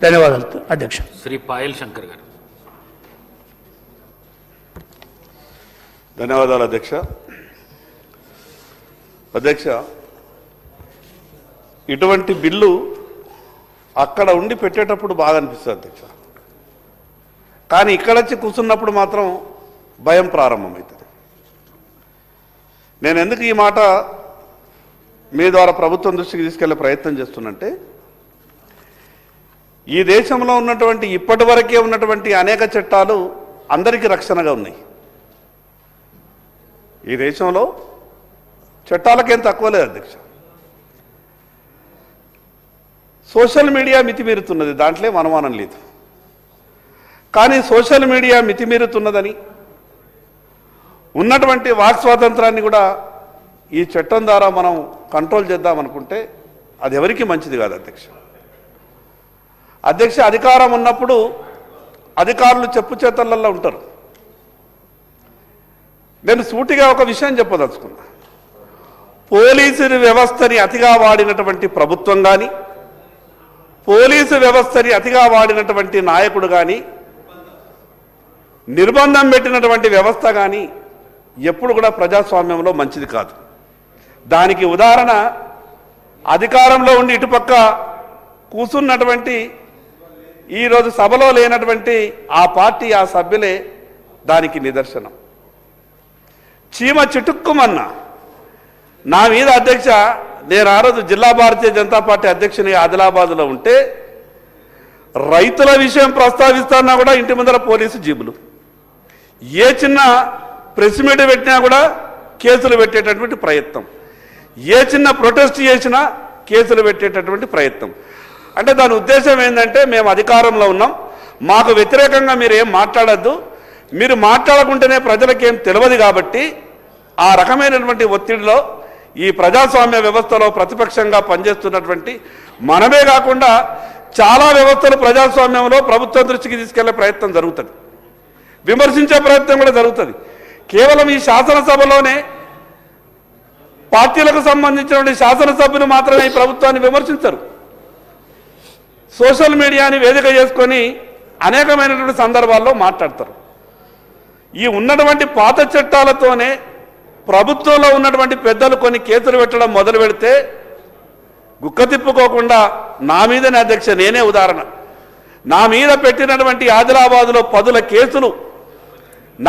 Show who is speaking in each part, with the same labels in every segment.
Speaker 1: ధన్యవాదాలు అధ్యక్ష.
Speaker 2: శ్రీ పాయల్ శంకర్ గారు.
Speaker 3: ధన్యవాదాలు అధ్యక్ష. అధ్యక్ష, ఇటువంటి బిల్లు అక్కడ ఉండి పెట్టేటప్పుడు బాగా అనిపిస్తుంది అధ్యక్ష, కానీ ఇక్కడ వచ్చి కూర్చున్నప్పుడు మాత్రం భయం ప్రారంభమవుతుంది. నేను ఎందుకు ఈ మాట మీ ద్వారా ప్రభుత్వం దృష్టికి తీసుకెళ్లే ప్రయత్నం చేస్తున్నంటే, ఈ దేశంలో ఉన్నటువంటి ఇప్పటి వరకే ఉన్నటువంటి అనేక చట్టాలు అందరికీ రక్షణగా ఉన్నాయి. ఈ దేశంలో చట్టాలకేం తక్కువ లేదు అధ్యక్ష. సోషల్ మీడియా మితిమీరుతున్నది, దాంట్లో అనుమానం లేదు. కానీ సోషల్ మీడియా మితిమీరుతున్నదని, ఉన్నటువంటి వాక్ స్వాతంత్రాన్ని కూడా ఈ చట్టం ద్వారా మనం కంట్రోల్ చేద్దామనుకుంటే అది ఎవరికి మంచిది కాదు అధ్యక్ష. అధ్యక్ష, అధికారం ఉన్నప్పుడు అధికారులు చెప్పు చేతల్లో ఉంటారు. నేను సూటిగా ఒక విషయం చెప్పదలుచుకున్నా. పోలీసు వ్యవస్థని అతిగా వాడినటువంటి ప్రభుత్వం కానీ, పోలీసు వ్యవస్థని అతిగా వాడినటువంటి నాయకుడు కానీ, నిర్బంధం పెట్టినటువంటి వ్యవస్థ కానీ ఎప్పుడు కూడా ప్రజాస్వామ్యంలో మంచిది కాదు. దానికి ఉదాహరణ అధికారంలో ఉండి ఇటుపక్క కూర్చున్నటువంటి, ఈరోజు సభలో లేనటువంటి ఆ పార్టీ ఆ సభ్యులే దానికి నిదర్శనం. చీమ చిటుక్కుమన్నా నా మీద అధ్యక్ష, నేను ఆ రోజు జిల్లా భారతీయ జనతా పార్టీ అధ్యక్షుని ఆదిలాబాద్లో ఉంటే రైతుల విషయం ప్రస్తావిస్తున్నా కూడా ఇంటి ముందర పోలీసు జీబులు, ఏ చిన్న ప్రెస్ మీట్ పెట్టినా కూడా కేసులు పెట్టేటటువంటి ప్రయత్నం, ఏ చిన్న ప్రొటెస్ట్ చేసినా కేసులు పెట్టేటటువంటి ప్రయత్నం. అంటే దాని ఉద్దేశం ఏంటంటే, మేము అధికారంలో ఉన్నాం, మాకు వ్యతిరేకంగా మీరు ఏం మాట్లాడద్దు, మీరు మాట్లాడకుంటేనే ప్రజలకేం తెలియదు కాబట్టి ఆ రకమైనటువంటి ఒత్తిడిలో ఈ ప్రజాస్వామ్య వ్యవస్థలో ప్రతిపక్షంగా పనిచేస్తున్నటువంటి మనమే కాకుండా చాలా వ్యవస్థలు ప్రజాస్వామ్యంలో ప్రభుత్వం దృష్టికి తీసుకెళ్లే ప్రయత్నం జరుగుతుంది, విమర్శించే ప్రయత్నం కూడా జరుగుతుంది. కేవలం ఈ శాసనసభలోనే పార్టీలకు సంబంధించినటువంటి శాసనసభ్యులు మాత్రమే ఈ ప్రభుత్వాన్ని విమర్శించరు. సోషల్ మీడియాని వేదిక చేసుకొని అనేకమైనటువంటి సందర్భాల్లో మాట్లాడతారు. ఈ ఉన్నటువంటి పాత చట్టాలతోనే ప్రభుత్వంలో ఉన్నటువంటి పెద్దలు కొన్ని కేసులు పెట్టడం మొదలు పెడితే గుక్క తిప్పుకోకుండా నా మీదనే అధ్యక్ష, నేనే ఉదాహరణ. నా మీద పెట్టినటువంటి ఆదిలాబాదులో 10 కేసులు,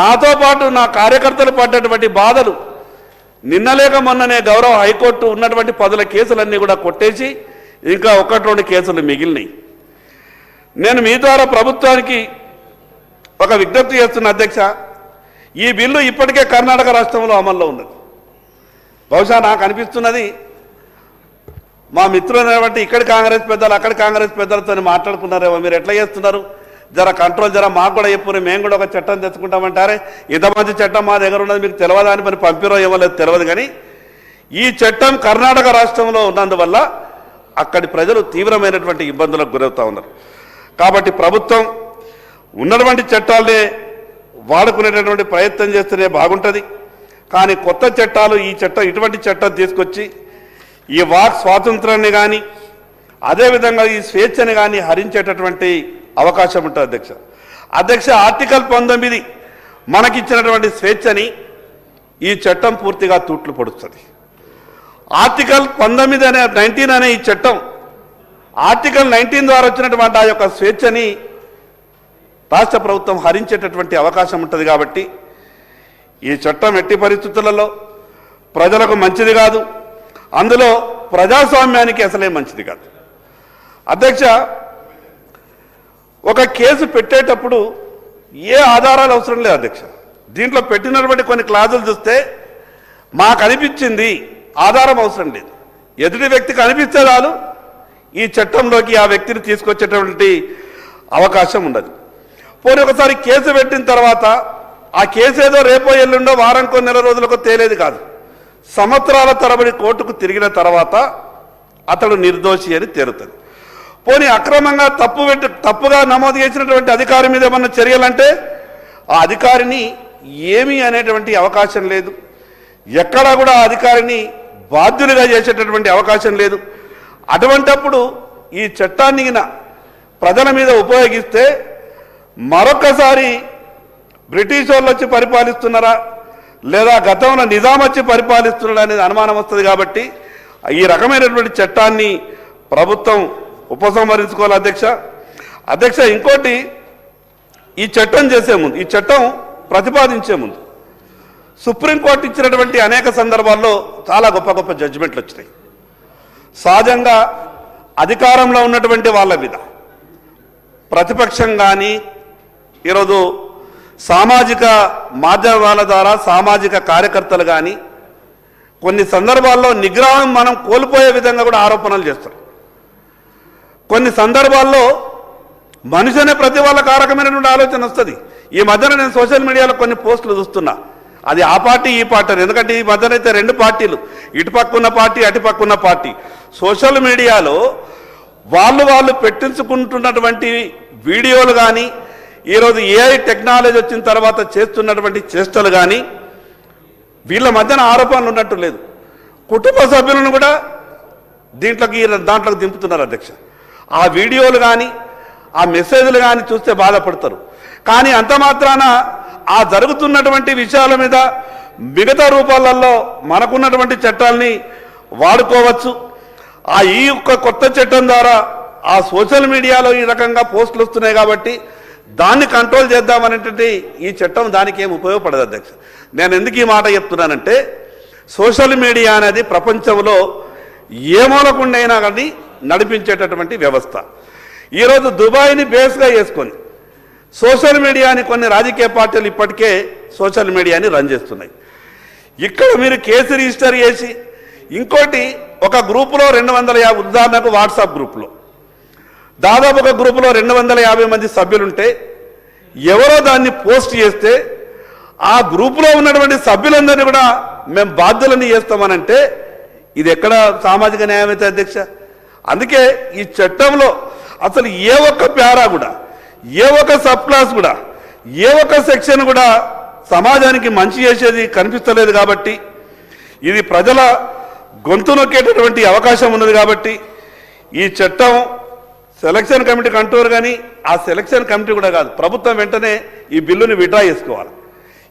Speaker 3: నాతో పాటు నా కార్యకర్తలు పడ్డటువంటి బాధలు, నిన్నలేక మొన్ననే గౌరవ హైకోర్టు ఉన్నటువంటి 10 కేసులన్నీ కూడా కొట్టేసి ఇంకా 1-2 కేసులు మిగిలినాయి. నేను మీ ద్వారా ప్రభుత్వానికి ఒక విజ్ఞప్తి చేస్తున్న అధ్యక్ష, ఈ బిల్లు ఇప్పటికే కర్ణాటక రాష్ట్రంలో అమల్లో ఉన్నది. బహుశా నాకు అనిపిస్తున్నది మా మిత్రులైనటువంటి ఇక్కడ కాంగ్రెస్ పెద్దలు అక్కడ కాంగ్రెస్ పెద్దలతో మాట్లాడుకున్నారేమో, మీరు ఎట్లా చేస్తున్నారు, జర కంట్రోల్ జర మాకు కూడా చెప్పుకుని మేము కూడా ఒక చట్టం తెచ్చుకుంటామంటారే, ఇంతమంది చట్టం మా దగ్గర ఉన్నది మీకు తెలియదా అని మరి పంపిరో ఏమో లేదు తెలియదు. కానీ ఈ చట్టం కర్ణాటక రాష్ట్రంలో ఉన్నందువల్ల అక్కడి ప్రజలు తీవ్రమైనటువంటి ఇబ్బందులకు గురవుతూ ఉన్నారు. కాబట్టి ప్రభుత్వం ఉన్నటువంటి చట్టాలనే వాడుకునేటటువంటి ప్రయత్నం చేస్తేనే బాగుంటుంది. కానీ కొత్త చట్టాలు, ఈ చట్టం ఇటువంటి చట్టం తీసుకొచ్చి ఈ వాక్ స్వాతంత్రాన్ని కానీ అదేవిధంగా ఈ స్వేచ్ఛని కానీ హరించేటటువంటి అవకాశం ఉంటుంది అధ్యక్ష. ఆర్టికల్ 19 మనకిచ్చినటువంటి స్వేచ్ఛని ఈ చట్టం పూర్తిగా తూట్లు పొడుస్తుంది. ఆర్టికల్ 19 అనే ఈ చట్టం ఆర్టికల్ 19 ద్వారా వచ్చినటువంటి ఆ యొక్క స్వేచ్ఛని రాష్ట్ర ప్రభుత్వం హరించేటటువంటి అవకాశం ఉంటుంది. కాబట్టి ఈ చట్టం ఎట్టి పరిస్థితులలో ప్రజలకు మంచిది కాదు, అందులో ప్రజాస్వామ్యానికి అసలే మంచిది కాదు. అధ్యక్ష, ఒక కేసు పెట్టేటప్పుడు ఏ ఆధారాలు అవసరం లేదు అధ్యక్ష. దీంట్లో పెట్టినటువంటి కొన్ని క్లాజులు చూస్తే మాకు అనిపించింది, ఆధారం అవసరం లేదు, ఎదుటి వ్యక్తికి అనిపిస్తే చాలు ఈ చట్టంలోకి ఆ వ్యక్తిని తీసుకొచ్చేటువంటి అవకాశం ఉండదు. పోనీ ఒకసారి కేసు పెట్టిన తర్వాత ఆ కేసు ఏదో రేపో ఎల్లుండో వారంకో నెల రోజులకో తేలేది కాదు, సంవత్సరాల తరబడి కోర్టుకు తిరిగిన తర్వాత అతడు నిర్దోషి అని తేలుతుంది. పోనీ అక్రమంగా తప్పుగా నమోదు చేసినటువంటి అధికారి మీద ఏమన్నా చర్యలంటే ఆ అధికారిని ఏమీ అనేటువంటి అవకాశం లేదు, ఎక్కడా కూడా ఆ అధికారిని బాధ్యులుగా చేసేటటువంటి అవకాశం లేదు. అటువంటప్పుడు ఈ చట్టాన్ని ప్రజల మీద ఉపయోగిస్తే మరొకసారి బ్రిటిష్ వాళ్ళు వచ్చి పరిపాలిస్తున్నారా లేదా గతంలో నిజాం వచ్చి పరిపాలిస్తున్నారా అనేది అనుమానం వస్తుంది. కాబట్టి ఈ రకమైనటువంటి చట్టాన్ని ప్రభుత్వం ఉపసంహరించుకోవాలి అధ్యక్ష. ఇంకోటి, ఈ చట్టం చేసే ముందు, ఈ చట్టం ప్రతిపాదించే ముందు సుప్రీంకోర్టు ఇచ్చినటువంటి అనేక సందర్భాల్లో చాలా గొప్ప గొప్ప జడ్జిమెంట్లు వచ్చినాయి. సహజంగా అధికారంలో ఉన్నటువంటి వాళ్ళ మీద ప్రతిపక్షం కానీ ఈరోజు సామాజిక మాధ్యమాల ద్వారా సామాజిక కార్యకర్తలు కానీ కొన్ని సందర్భాల్లో నిగ్రహం మనం కోల్పోయే విధంగా కూడా ఆరోపణలు చేస్తారు. కొన్ని సందర్భాల్లో మనిషి అనే ప్రతి వాళ్ళ కారకమైనటువంటి ఆలోచన వస్తుంది. ఈ మధ్యన నేను సోషల్ మీడియాలో కొన్ని పోస్టులు చూస్తున్నా, అది ఆ పార్టీ ఈ పార్టీ అని. ఎందుకంటే ఈ మధ్యన అయితే రెండు పార్టీలు, ఇటుపక్కున్న పార్టీ అటుపక్కున్న పార్టీ, సోషల్ మీడియాలో వాళ్ళు పెట్టించుకుంటున్నటువంటి వీడియోలు కానీ ఈరోజు ఏఐ టెక్నాలజీ వచ్చిన తర్వాత చేస్తున్నటువంటి చేష్టలు కానీ వీళ్ళ మధ్యన ఆరోపణలు ఉన్నట్టు లేదు. కుటుంబ సభ్యులను కూడా దాంట్లోకి దింపుతున్నారు అధ్యక్ష. ఆ వీడియోలు కానీ ఆ మెసేజ్లు కానీ చూస్తే బాధపడతారు. కానీ అంత మాత్రాన ఆ జరుగుతున్నటువంటి విషయాల మీద మిగతా రూపాలలో మనకున్నటువంటి చట్టాలని వాడుకోవచ్చు. ఈ కొత్త చట్టం ద్వారా ఆ సోషల్ మీడియాలో ఈ రకంగా పోస్టులు వస్తున్నాయి కాబట్టి దాన్ని కంట్రోల్ చేద్దామనేటువంటి ఈ చట్టం దానికి ఏం ఉపయోగపడదు అధ్యక్ష. నేను ఎందుకు ఈ మాట చెప్తున్నానంటే, సోషల్ మీడియా అనేది ప్రపంచంలో ఏ మూలకుండైనా కానీ నడిపించేటటువంటి వ్యవస్థ. ఈరోజు దుబాయ్ని బేస్గా చేసుకొని సోషల్ మీడియాని కొన్ని రాజకీయ పార్టీలు ఇప్పటికే సోషల్ మీడియాని రన్ చేస్తున్నాయి. ఇక్కడ మీరు కేసు రిజిస్టర్ చేసి ఇంకోటి ఒక గ్రూపులో 250, ఉదాహరణకు వాట్సాప్ గ్రూపులో దాదాపు ఒక గ్రూపులో 250 మంది సభ్యులుంటే ఎవరో దాన్ని పోస్ట్ చేస్తే ఆ గ్రూపులో ఉన్నటువంటి సభ్యులందరినీ కూడా మేము బాధ్యులని చేస్తామనంటే ఇది ఎక్కడ సామాజిక న్యాయం అయితే అధ్యక్ష? అందుకే ఈ చట్టంలో అసలు ఏ ఒక్క ప్యారా కూడా, ఏ ఒక్క సబ్ క్లాస్ కూడా, ఏ ఒక్క సెక్షన్ కూడా సమాజానికి మంచి చేసేది కనిపిస్తలేదు. కాబట్టి ఇది ప్రజల గొంతు నొక్కేటటువంటి అవకాశం ఉన్నది. కాబట్టి ఈ చట్టం సెలక్షన్ కమిటీ కంట్రోల్ కానీ ఆ సెలక్షన్ కమిటీ కూడా కాదు, ప్రభుత్వం వెంటనే ఈ బిల్లుని విడ్రా చేసుకోవాలి.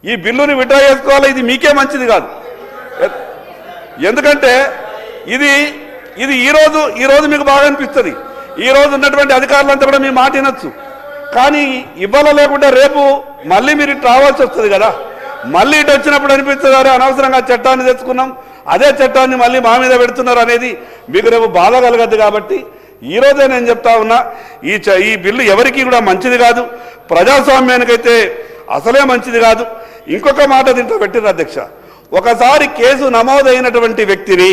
Speaker 3: ఈ బిల్లుని విడ్రా చేసుకోవాలి. ఇది మీకే మంచిది కాదు. ఎందుకంటే ఇది ఈరోజు మీకు బాగా అనిపిస్తుంది. ఈరోజు ఉన్నటువంటి అధికారులంతా కూడా మీ మాట వినొచ్చు. కానీ ఇవ్వాల లేకుండా రేపు మళ్ళీ మీరు ఇటు రావాల్సి వస్తుంది కదా. మళ్ళీ ఇటు వచ్చినప్పుడు అనిపిస్తుంది, అరే అనవసరంగా చట్టాన్ని తెచ్చుకున్నాం, అదే చట్టాన్ని మళ్ళీ మా మీద పెడుతున్నారు అనేది మీకు రేపు బాధ కలగద్దు. కాబట్టి ఈరోజే నేను చెప్తా ఉన్నా, ఈ బిల్లు ఎవరికి కూడా మంచిది కాదు, ప్రజాస్వామ్యానికైతే అసలే మంచిది కాదు. ఇంకొక మాట దీంట్లో పెట్టిన అధ్యక్ష, ఒకసారి కేసు నమోదైనటువంటి వ్యక్తిని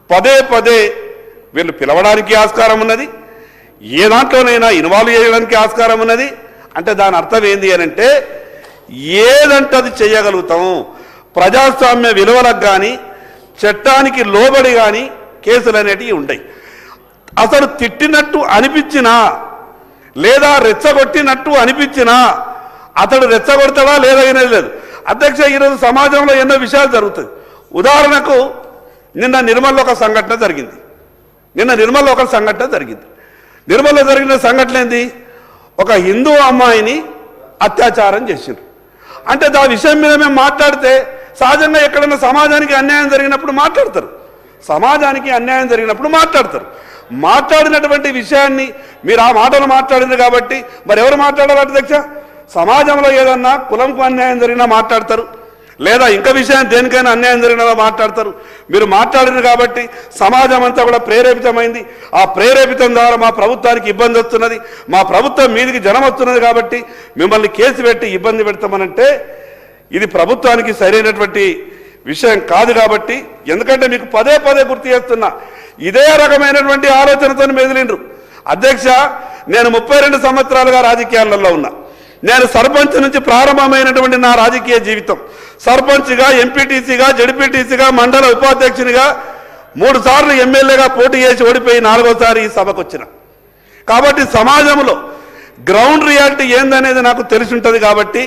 Speaker 3: పదే వీళ్ళు పిలవడానికి ఆస్కారం ఉన్నది, ఏ దాంట్లోనైనా ఇన్వాల్వ్ చేయడానికి ఆస్కారం ఉన్నది. అంటే దాని అర్థం ఏంది అని అంటే, ఏదంటే అది చేయగలుగుతాం. ప్రజాస్వామ్య విలువలకు కానీ చట్టానికి లోబడి కానీ కేసులు అనేటివి ఉంటాయి. అసలు తిట్టినట్టు అనిపించినా లేదా రెచ్చగొట్టినట్టు అనిపించినా అతడు రెచ్చగొడతాడా లేదా అనేది లేదు అధ్యక్ష. ఈరోజు సమాజంలో ఎన్నో విషయాలు జరుగుతాయి. ఉదాహరణకు నిన్న నిర్మల్లో ఒక సంఘటన జరిగింది. నిర్మల్లో జరిగిన సంఘటన ఏంది? ఒక హిందూ అమ్మాయిని అత్యాచారం చేసిండ్రు. అంటే ఆ విషయం మీద మేము మాట్లాడితే సహజంగా ఎక్కడైనా సమాజానికి అన్యాయం జరిగినప్పుడు మాట్లాడతారు. మాట్లాడినటువంటి విషయాన్ని మీరు ఆ మాటలు మాట్లాడింది కాబట్టి మరి ఎవరు మాట్లాడాలి అధ్యక్ష? సమాజంలో ఏదన్నా కులంకు అన్యాయం జరిగినా మాట్లాడతారు, లేదా ఇంకా విషయం దేనికైనా అన్యాయం జరిగినా మాట్లాడతారు. మీరు మాట్లాడింది కాబట్టి సమాజం అంతా కూడా ప్రేరేపితమైంది. ఆ ప్రేరేపితం ద్వారా మా ప్రభుత్వానికి ఇబ్బంది వస్తున్నది, మా ప్రభుత్వం మీదికి జనం వస్తున్నది. కాబట్టి మిమ్మల్ని కేసు పెట్టి ఇబ్బంది పెడతామనంటే ఇది ప్రభుత్వానికి సరైనటువంటి విషయం కాదు. కాబట్టి ఎందుకంటే మీకు పదే గుర్తు చేస్తున్నా, ఇదే రకమైనటువంటి ఆలోచనతో మెదిలిండ్రు అధ్యక్ష. నేను 32 సంవత్సరాలుగా రాజకీయాలలో ఉన్నా. నేను సర్పంచ్ నుంచి ప్రారంభమైనటువంటి నా రాజకీయ జీవితం, సర్పంచ్గా, ఎంపీటీసీగా, జడ్పీటీసీగా, మండల ఉపాధ్యక్షునిగా, 3 సార్లు ఎమ్మెల్యేగా పోటీ చేసి ఓడిపోయి 4వసారి ఈ సభకు వచ్చిన. కాబట్టి సమాజంలో గ్రౌండ్ రియాలిటీ ఏందనేది నాకు తెలిసి ఉంటుంది. కాబట్టి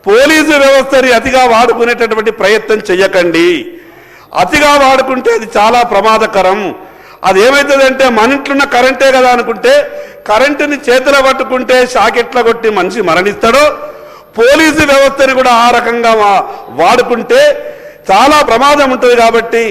Speaker 3: పోలీసు వ్యవస్థని అతిగా వాడుకునేటటువంటి ప్రయత్నం చెయ్యకండి. అతిగా వాడుకుంటే అది చాలా ప్రమాదకరం. అది ఏమవుతుందంటే మన ఇంట్లున్న కరెంటే కదా అనుకుంటే కరెంటుని చేతిలో పట్టుకుంటే షాకెట్ల కొట్టి మనిషి మరణిస్తాడో పోలీసు వ్యవస్థని కూడా ఆ రకంగా వాడుకుంటే చాలా ప్రమాదం ఉంటుంది. కాబట్టి